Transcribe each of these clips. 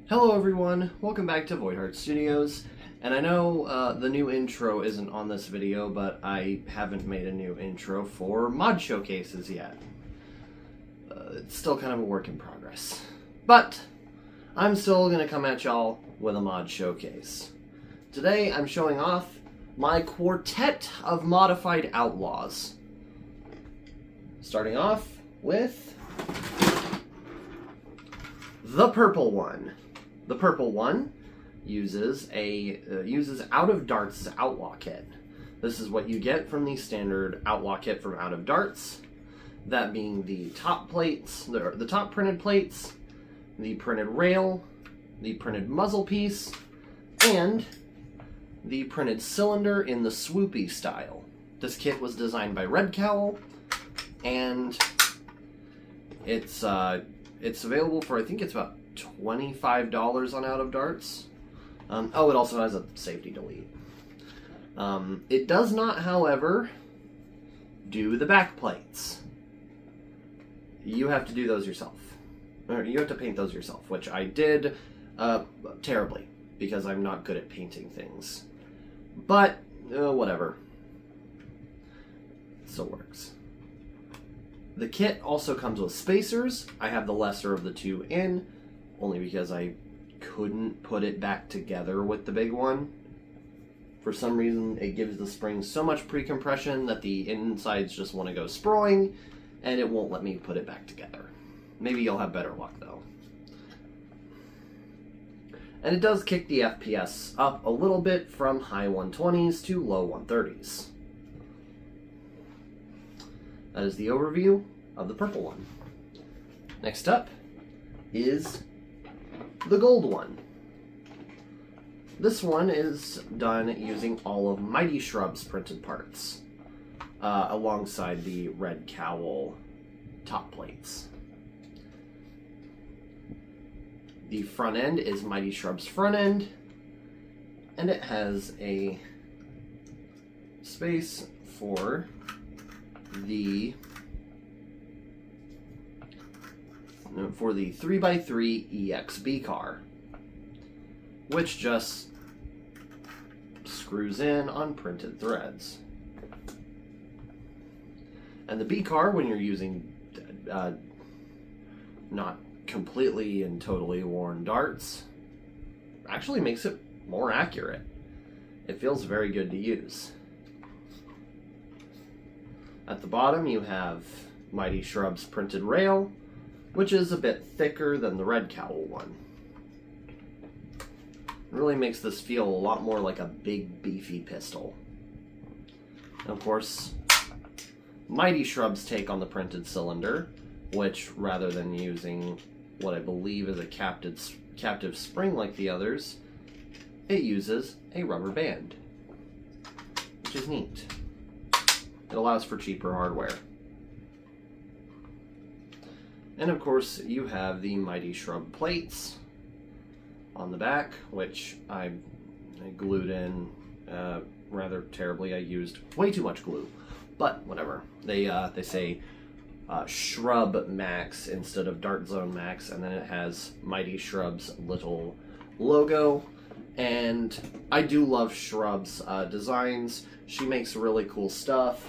Hello everyone, welcome back to Voidheart Studios, and I know the new intro isn't on this video, but I haven't made a new intro for mod showcases yet. It's still kind of a work in progress. But I'm still going to come at y'all with a mod showcase. Today I'm showing off my quartet of modified Outlaws. Starting off with the purple one. The purple one uses Out of Darts' Outlaw Kit. This is what you get from the standard Outlaw Kit from Out of Darts. That being the top plates, the top printed plates, the printed rail, the printed muzzle piece, and the printed cylinder in the swoopy style. This kit was designed by Red Cowl, and it's available for, I think it's about $25 on Out of Darts. Oh, it also has a safety delete. It does not, however, do the back plates. You have to do those yourself. Or you have to paint those yourself, which I did terribly, because I'm not good at painting things. But, whatever. It still works. The kit also comes with spacers. I have the lesser of the two in, only because I couldn't put it back together with the big one. For some reason, it gives the spring so much pre-compression that the insides just want to go sproing, and it won't let me put it back together. Maybe you'll have better luck, though. And it does kick the FPS up a little bit from high 120s to low 130s. That is the overview of the purple one. Next up is the gold one. This one is done using all of Mighty Shrub's printed parts, alongside the Red Cowl top plates. The front end is Mighty Shrub's front end, and it has a space for the 3x3 EXB car, which just screws in on printed threads. And the B car, when you're using not completely and totally worn darts, actually makes it more accurate. It feels very good to use. At the bottom you have Mighty Shrub's printed rail, which is a bit thicker than the Red Cowl one. It really makes this feel a lot more like a big, beefy pistol. And of course, Mighty Shrub's take on the printed cylinder, which, rather than using what I believe is a captive spring like the others, it uses a rubber band, which is neat. It allows for cheaper hardware. And of course, you have the Mighty Shrub plates on the back, which I glued in rather terribly. I used way too much glue, but whatever. They say Shrub Max instead of Dart Zone Max, and then it has Mighty Shrub's little logo. And I do love Shrub's designs. She makes really cool stuff.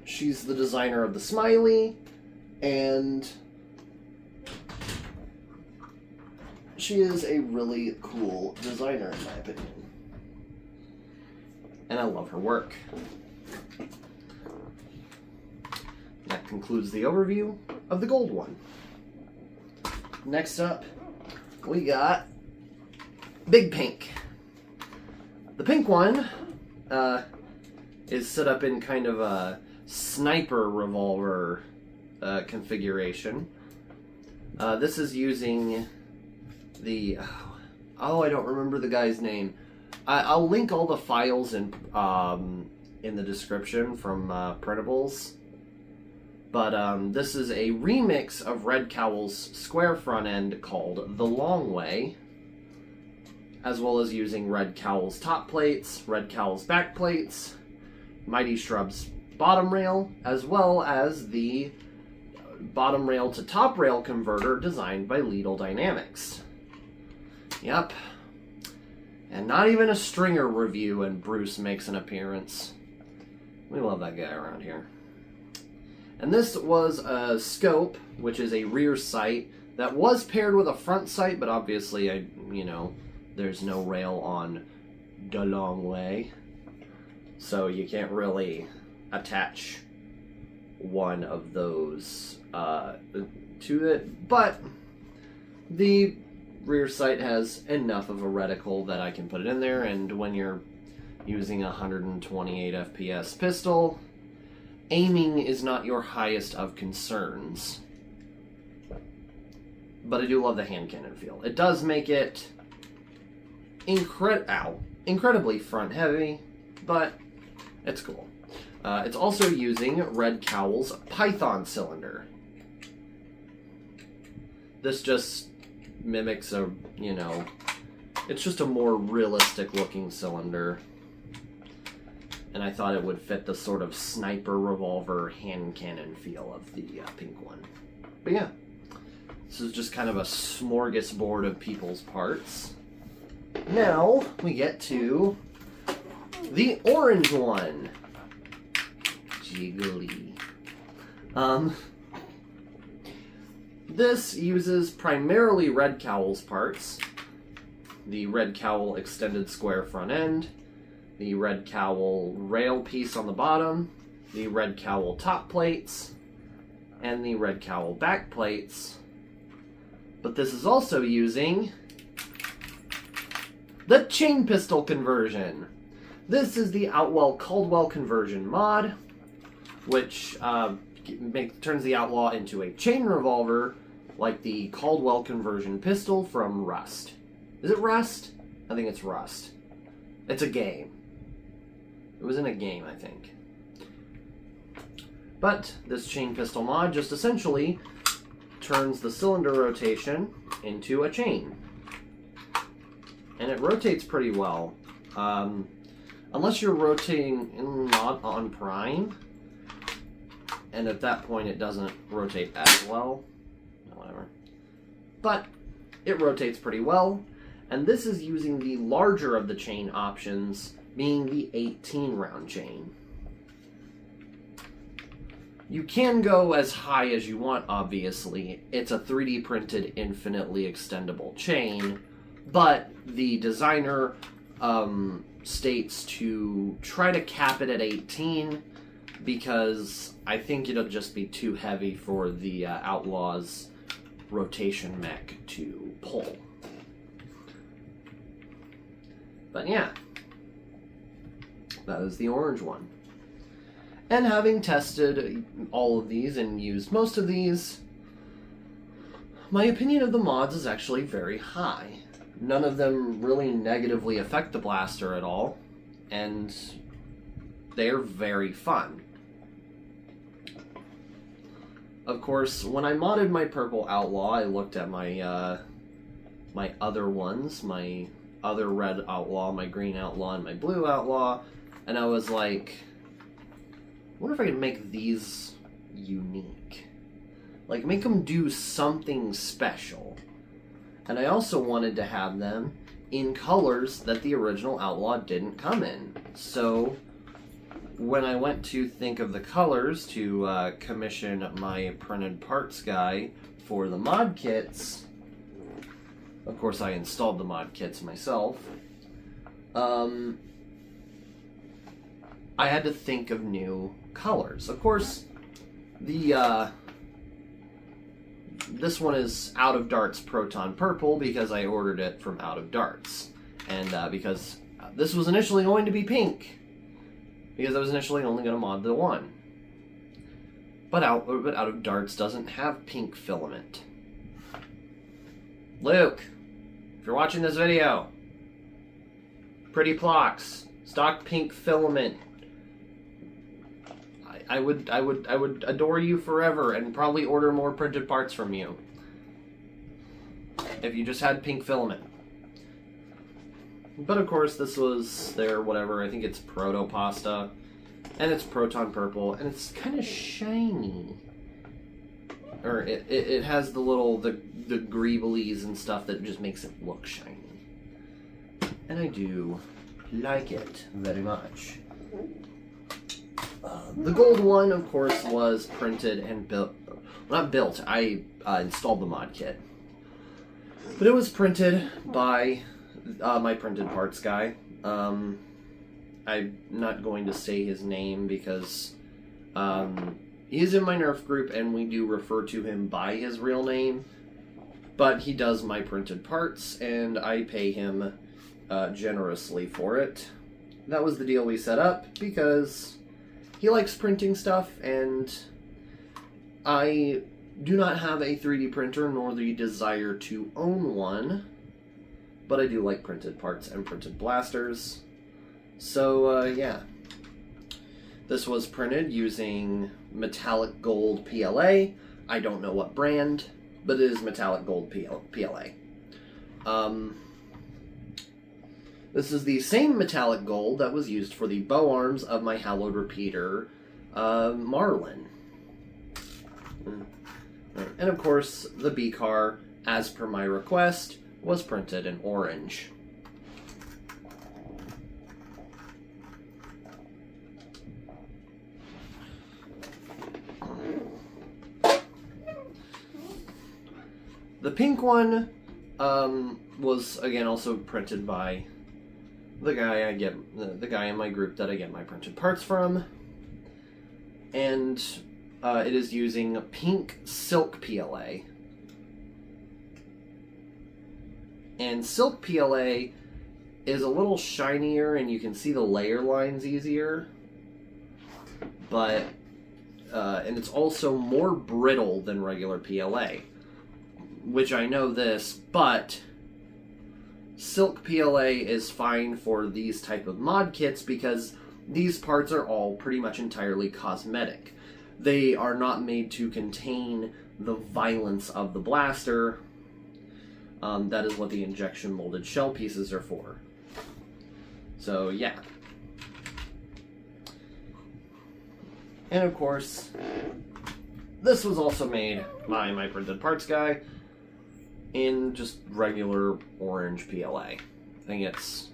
She's the designer of the smiley, and she is a really cool designer in my opinion. And I love her work. That concludes the overview of the gold one. Next up, we got Big Pink. The pink one is set up in kind of a sniper revolver configuration. This is using the... I don't remember the guy's name. I'll link all the files in the description from Printables. But this is a remix of Red Cowl's square front end called The Long Way, as well as using Red Cowl's top plates, Red Cowl's back plates, Mighty Shrub's bottom rail, as well as the bottom rail to top rail converter designed by Lidl Dynamics. Yep. And not even a stringer review and Bruce makes an appearance. We love that guy around here. And this was a scope, which is a rear sight, that was paired with a front sight, but obviously, there's no rail on the long way. So you can't really attach one of those to it. But the rear sight has enough of a reticle that I can put it in there, and when you're using a 128 FPS pistol, aiming is not your highest of concerns. But I do love the hand cannon feel. It does make it incredibly front heavy, but it's cool. It's also using Red Cowl's Python cylinder. This just mimics it's just a more realistic looking cylinder. And I thought it would fit the sort of sniper revolver hand cannon feel of the pink one. But yeah, this is just kind of a smorgasbord of people's parts. Now we get to the orange one. Jiggly. This uses primarily Red Cowl's parts. The Red Cowl extended square front end, the Red Cowl rail piece on the bottom, the Red Cowl top plates, and the Red Cowl back plates. But this is also using the chain pistol conversion. This is the Outlaw Caldwell conversion mod, which turns the Outlaw into a chain revolver like the Caldwell conversion pistol from Rust. Is it Rust? I think it's Rust. It's a game. It was in a game, I think. But this chain pistol mod just essentially turns the cylinder rotation into a chain. And it rotates pretty well. Unless you're rotating not on prime, and at that point it doesn't rotate as well. Whatever. But it rotates pretty well, and this is using the larger of the chain options, being the 18 round chain. You can go as high as you want, obviously. It's a 3D printed, infinitely extendable chain, but the designer states to try to cap it at 18 because I think it'll just be too heavy for the Outlaws rotation mech to pull. But yeah, that is the orange one. And having tested all of these and used most of these, my opinion of the mods is actually very high. None of them really negatively affect the blaster at all, and they're very fun. Of course, when I modded my purple Outlaw, I looked at my my other ones, my other red Outlaw, my green Outlaw, and my blue Outlaw, and I was like, I wonder if I could make these unique. Like, make them do something special. And I also wanted to have them in colors that the original Outlaw didn't come in. So when I went to think of the colors to commission my printed parts guy for the mod kits, of course I installed the mod kits myself, I had to think of new colors. Of course, the this one is Out of Darts Proton Purple because I ordered it from Out of Darts, and because this was initially going to be pink, because I was initially only going to mod the one. But Out of Darts doesn't have pink filament. Luke, if you're watching this video, Pretty Plox, stock pink filament. I would adore you forever and probably order more printed parts from you if you just had pink filament. But of course, this was their whatever. I think it's Proto Pasta, and it's Proton Purple, and it's kind of shiny. or it has the little, the greeblies and stuff that just makes it look shiny. And I do like it very much. The gold one, of course, was printed and built. Well, not built, I installed the mod kit. But it was printed by my printed parts guy. I'm not going to say his name because he's in my Nerf group and we do refer to him by his real name. But he does my printed parts and I pay him generously for it. That was the deal we set up because he likes printing stuff and I do not have a 3D printer nor the desire to own one, but I do like printed parts and printed blasters. So yeah, this was printed using metallic gold PLA. I don't know what brand, but it is metallic gold PLA. This is the same metallic gold that was used for the bow arms of my hallowed repeater, Marlin. And of course, the B-car, as per my request, was printed in orange. The pink one was again also printed by the guy the guy in my group that I get my printed parts from, and it is using pink silk PLA. And silk PLA is a little shinier and you can see the layer lines easier, but and it's also more brittle than regular PLA, which I know this, but silk PLA is fine for these type of mod kits because these parts are all pretty much entirely cosmetic. They are not made to contain the violence of the blaster. That is what the injection molded shell pieces are for. So yeah. And of course, this was also made by my printed parts guy in just regular orange PLA. I think it's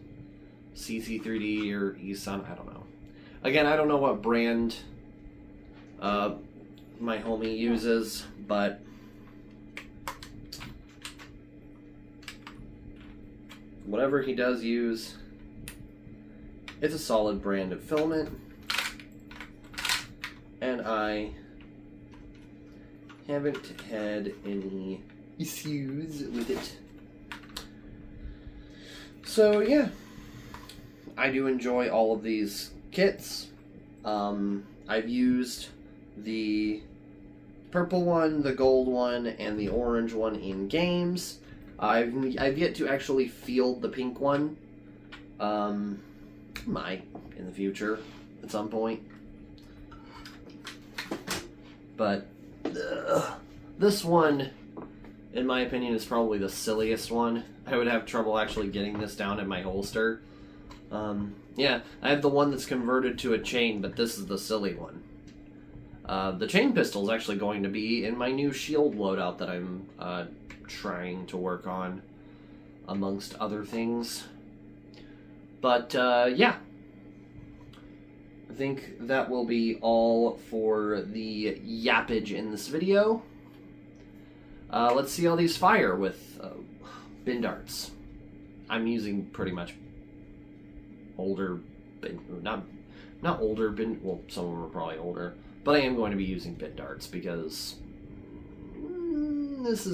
CC3D or eSun, I don't know. Again, I don't know what brand my homie uses, but whatever he does use, it's a solid brand of filament, and I haven't had any issues with it. So yeah, I do enjoy all of these kits. I've used the purple one, the gold one, and the orange one in games. I've yet to actually field the pink one. Might in the future at some point. But this one, in my opinion, is probably the silliest one. I would have trouble actually getting this down in my holster. Yeah, I have the one that's converted to a chain, but this is the silly one. The chain pistol is actually going to be in my new shield loadout that I'm trying to work on, amongst other things. But yeah, I think that will be all for the yappage in this video. Let's see how these fire with bin darts. I'm using pretty much older bin, not older bin, well, some of them are probably older, but I am going to be using bin darts because this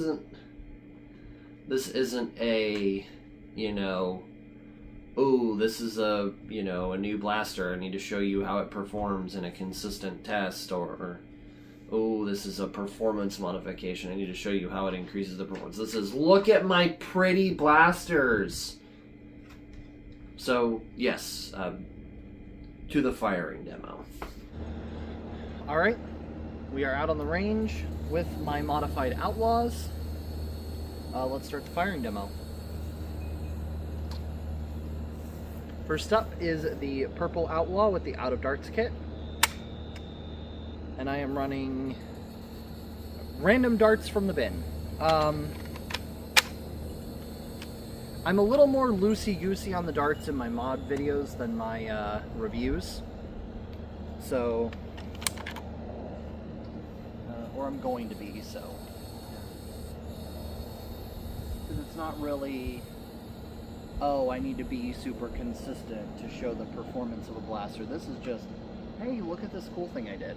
isn't a, you know, oh, this is a, you know, a new blaster, I need to show you how it performs in a consistent test, or oh, this is a performance modification, I need to show you how it increases the performance. This is, look at my pretty blasters! So, yes, to the firing demo. Alright, we are out on the range with my modified Outlaws. Let's start the firing demo. First up is the purple Outlaw with the Out of Darts kit. And I am running random darts from the bin. I'm a little more loosey-goosey on the darts in my mod videos than my reviews. So, or I'm going to be, so. Because it's not really, oh, I need to be super consistent to show the performance of a blaster. This is just, hey, look at this cool thing I did.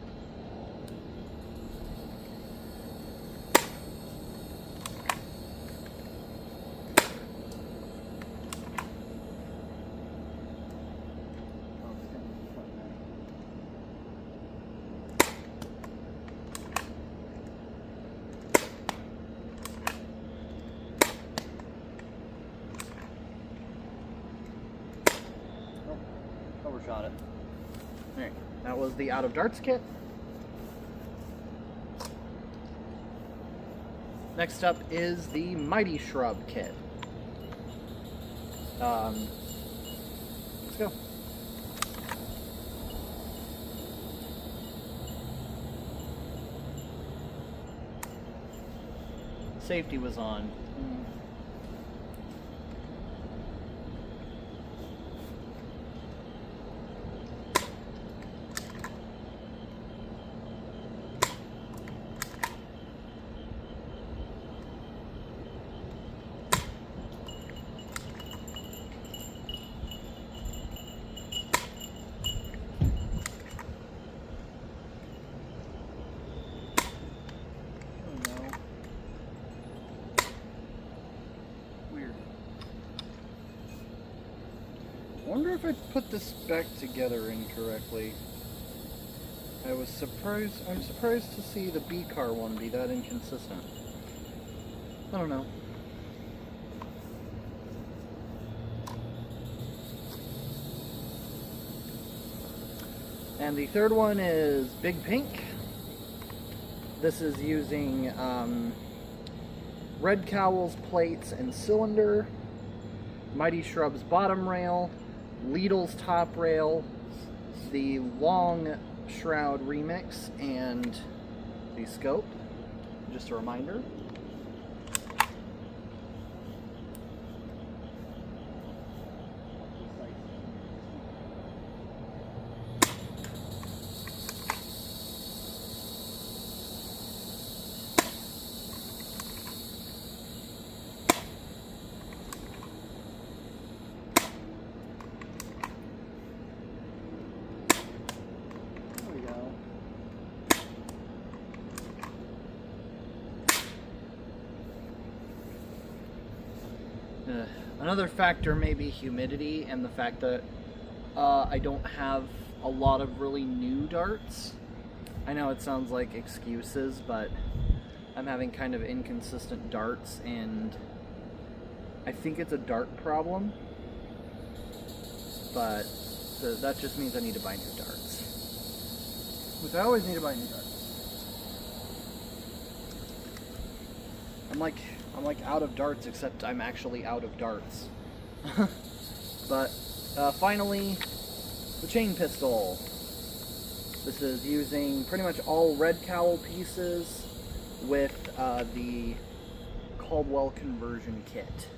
Overshot it. Alright, that was the Out of Darts kit. Next up is the Mighty Shrub kit. Let's go. Safety was on. I wonder if I put this back together incorrectly. I'm surprised to see the B-car one be that inconsistent. I don't know. And the third one is Big Pink. This is using Red Cowl's plates and cylinder, Mighty Shrub's bottom rail, Lidl's top rail, the Long Shroud remix, and the scope. Just a reminder. Another factor may be humidity and the fact that I don't have a lot of really new darts. I know it sounds like excuses, but I'm having kind of inconsistent darts, and I think it's a dart problem, but that just means I need to buy new darts. Which I always need to buy new darts. I'm like out of darts, except I'm actually out of darts. But finally, the chain pistol. This is using pretty much all Red Cowl pieces with the Caldwell conversion kit.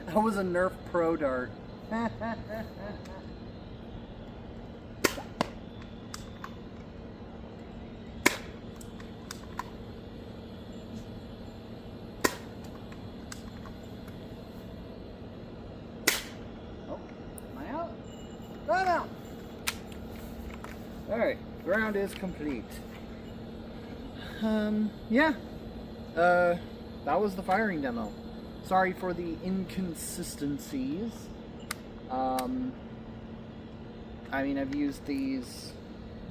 That was a Nerf Pro dart. ground is complete. Yeah. That was the firing demo. Sorry for the inconsistencies. I mean, I've used these,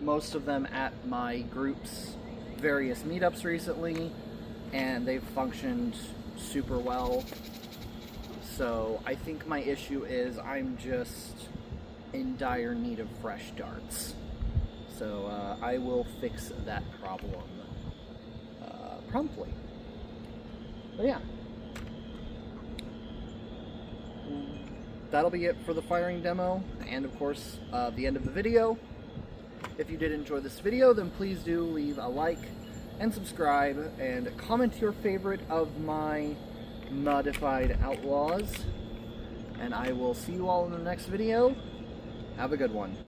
most of them at my group's various meetups recently, and they've functioned super well. So I think my issue is I'm just in dire need of fresh darts. So I will fix that problem promptly. But yeah. That'll be it for the firing demo, and of course, the end of the video. If you did enjoy this video, then please do leave a like and subscribe, and comment your favorite of my modified Outlaws. And I will see you all in the next video. Have a good one.